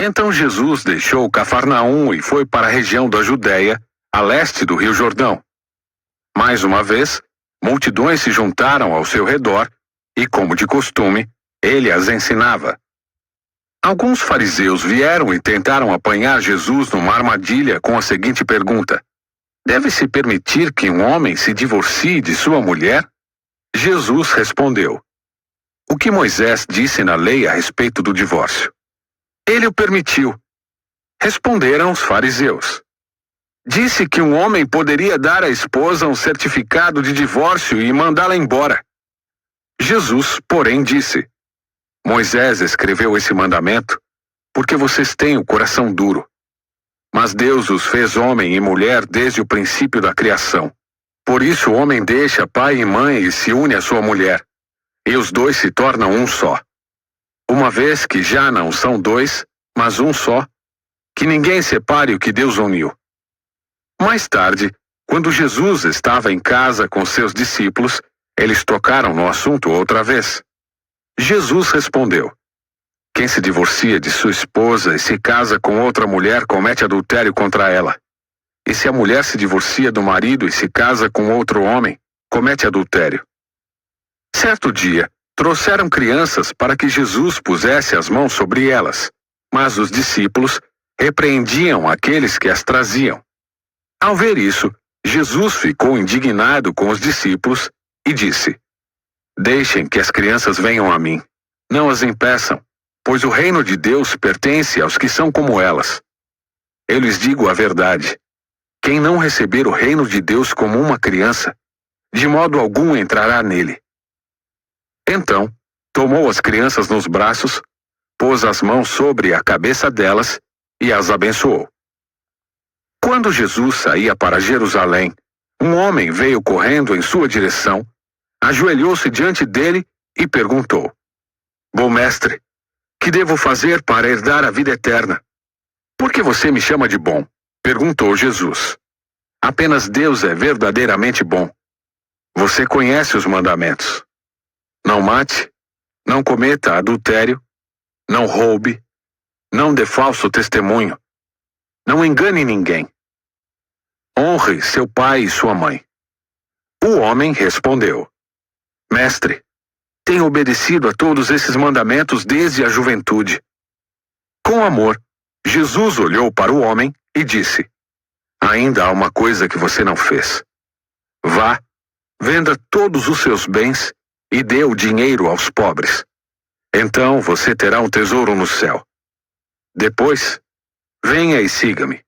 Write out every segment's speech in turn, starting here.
Então Jesus deixou Cafarnaum e foi para a região da Judéia, a leste do Rio Jordão. Mais uma vez, multidões se juntaram ao seu redor e, como de costume, ele as ensinava. Alguns fariseus vieram e tentaram apanhar Jesus numa armadilha com a seguinte pergunta: deve-se permitir que um homem se divorcie de sua mulher? Jesus respondeu: o que Moisés disse na lei a respeito do divórcio? Ele o permitiu. Responderam os fariseus: disse que um homem poderia dar à esposa um certificado de divórcio e mandá-la embora. Jesus, porém, disse: Moisés escreveu esse mandamento porque vocês têm o coração duro. Mas Deus os fez homem e mulher desde o princípio da criação. Por isso o homem deixa pai e mãe e se une à sua mulher, e os dois se tornam um só. Uma vez que já não são dois, mas um só, que ninguém separe o que Deus uniu. Mais tarde, quando Jesus estava em casa com seus discípulos, eles tocaram no assunto outra vez. Jesus respondeu: quem se divorcia de sua esposa e se casa com outra mulher comete adultério contra ela. E se a mulher se divorcia do marido e se casa com outro homem, comete adultério. Certo dia, trouxeram crianças para que Jesus pusesse as mãos sobre elas, mas os discípulos repreendiam aqueles que as traziam. Ao ver isso, Jesus ficou indignado com os discípulos e disse: deixem que as crianças venham a mim, não as impeçam, pois o reino de Deus pertence aos que são como elas. Eu lhes digo a verdade: quem não receber o reino de Deus como uma criança, de modo algum entrará nele. Então, tomou as crianças nos braços, pôs as mãos sobre a cabeça delas e as abençoou. Quando Jesus saía para Jerusalém, um homem veio correndo em sua direção, ajoelhou-se diante dele e perguntou: bom mestre, que devo fazer para herdar a vida eterna? Por que você me chama de bom? Perguntou Jesus. Apenas Deus é verdadeiramente bom. Você conhece os mandamentos: não mate, não cometa adultério, não roube, não dê falso testemunho, não engane ninguém. Honre seu pai e sua mãe. O homem respondeu: mestre, tenho obedecido a todos esses mandamentos desde a juventude. Com amor, Jesus olhou para o homem e disse: ainda há uma coisa que você não fez. Vá, venda todos os seus bens e dê o dinheiro aos pobres. Então você terá um tesouro no céu. Depois, venha e siga-me.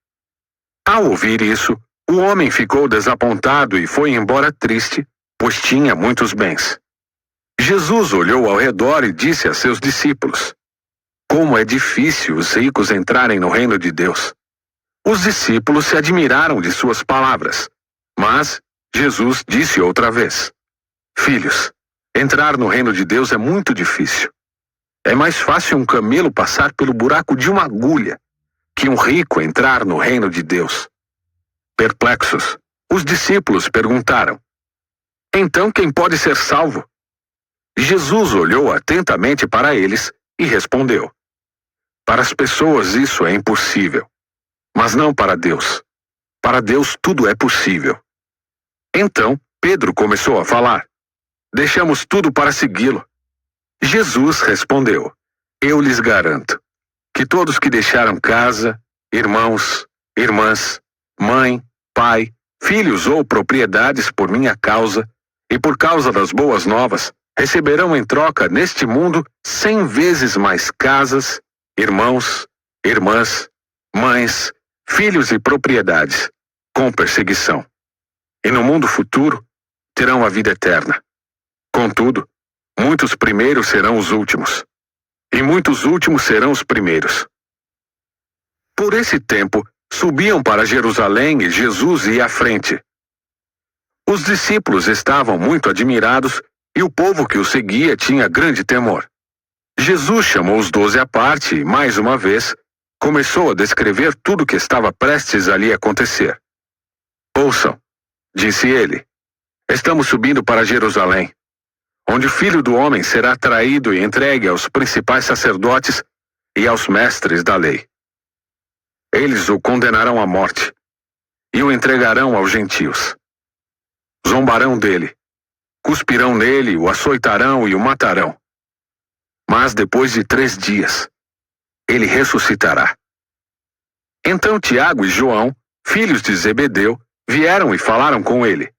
Ao ouvir isso, o homem ficou desapontado e foi embora triste, pois tinha muitos bens. Jesus olhou ao redor e disse a seus discípulos: como é difícil os ricos entrarem no reino de Deus. Os discípulos se admiraram de suas palavras, mas Jesus disse outra vez: filhos, entrar no reino de Deus é muito difícil. É mais fácil um camelo passar pelo buraco de uma agulha que um rico entrar no reino de Deus. Perplexos, os discípulos perguntaram: então quem pode ser salvo? Jesus olhou atentamente para eles e respondeu: para as pessoas isso é impossível, mas não para Deus. Para Deus tudo é possível. Então Pedro começou a falar: deixamos tudo para segui-lo. Jesus respondeu: eu lhes garanto que todos que deixaram casa, irmãos, irmãs, mãe, pai, filhos ou propriedades por minha causa e por causa das boas novas, receberão em troca neste mundo 100 vezes mais casas, irmãos, irmãs, mães, filhos e propriedades, com perseguição. E no mundo futuro terão a vida eterna. Contudo, muitos primeiros serão os últimos, e muitos últimos serão os primeiros. Por esse tempo, subiam para Jerusalém e Jesus ia à frente. Os discípulos estavam muito admirados e o povo que o seguia tinha grande temor. Jesus chamou os 12 à parte e, mais uma vez, começou a descrever tudo o que estava prestes ali a acontecer. Ouçam, disse ele, estamos subindo para Jerusalém, onde o Filho do Homem será traído e entregue aos principais sacerdotes e aos mestres da lei. Eles o condenarão à morte e o entregarão aos gentios. Zombarão dele, cuspirão nele, o açoitarão e o matarão. Mas depois de 3 dias, ele ressuscitará. Então Tiago e João, filhos de Zebedeu, vieram e falaram com ele.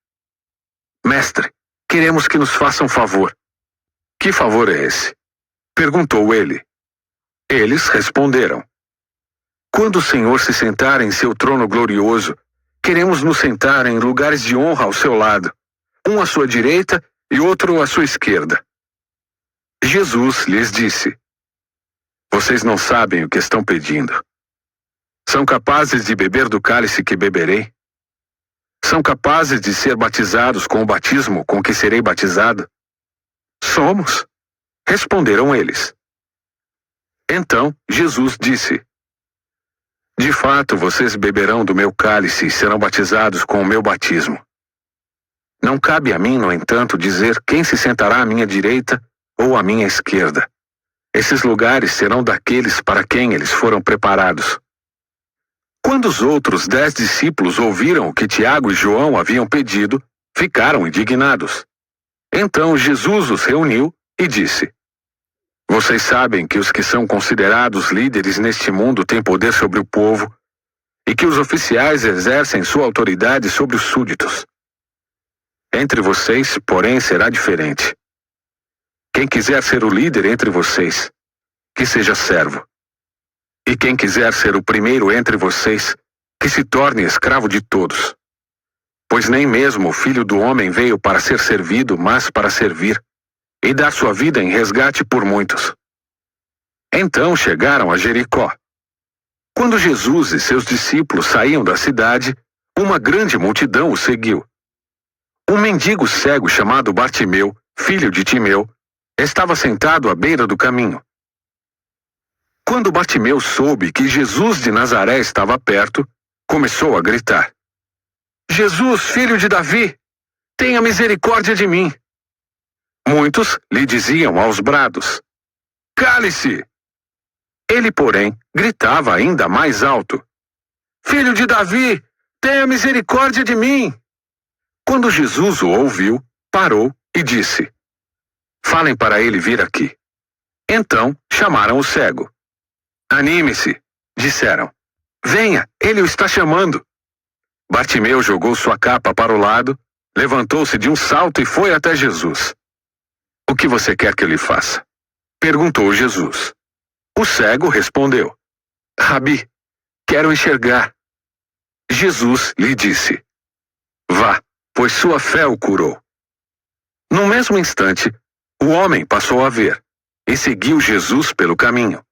Mestre, queremos que nos faça um favor. Que favor é esse? Perguntou ele. Eles responderam. Quando o Senhor se sentar em seu trono glorioso, queremos nos sentar em lugares de honra ao seu lado, um à sua direita e outro à sua esquerda. Jesus lhes disse. Vocês não sabem o que estão pedindo. São capazes de beber do cálice que beberei? São capazes de ser batizados com o batismo com que serei batizado? Somos, responderam eles. Então Jesus disse, de fato vocês beberão do meu cálice e serão batizados com o meu batismo. Não cabe a mim, no entanto, dizer quem se sentará à minha direita ou à minha esquerda. Esses lugares serão daqueles para quem eles foram preparados. Quando os outros 10 discípulos ouviram o que Tiago e João haviam pedido, ficaram indignados. Então Jesus os reuniu e disse, vocês sabem que os que são considerados líderes neste mundo têm poder sobre o povo e que os oficiais exercem sua autoridade sobre os súditos. Entre vocês, porém, será diferente. Quem quiser ser o líder entre vocês, que seja servo. E quem quiser ser o primeiro entre vocês, que se torne escravo de todos. Pois nem mesmo o Filho do Homem veio para ser servido, mas para servir, e dar sua vida em resgate por muitos. Então chegaram a Jericó. Quando Jesus e seus discípulos saíam da cidade, uma grande multidão o seguiu. Um mendigo cego chamado Bartimeu, filho de Timeu, estava sentado à beira do caminho. Quando Bartimeu soube que Jesus de Nazaré estava perto, começou a gritar. Jesus, filho de Davi, tenha misericórdia de mim. Muitos lhe diziam aos brados, cale-se! Ele, porém, gritava ainda mais alto, filho de Davi, tenha misericórdia de mim! Quando Jesus o ouviu, parou e disse, falem para ele vir aqui. Então chamaram o cego. Anime-se, disseram. Venha, ele o está chamando. Bartimeu jogou sua capa para o lado, levantou-se de um salto e foi até Jesus. O que você quer que eu lhe faça? Perguntou Jesus. O cego respondeu. Rabi, quero enxergar. Jesus lhe disse. Vá, pois sua fé o curou. No mesmo instante, o homem passou a ver e seguiu Jesus pelo caminho.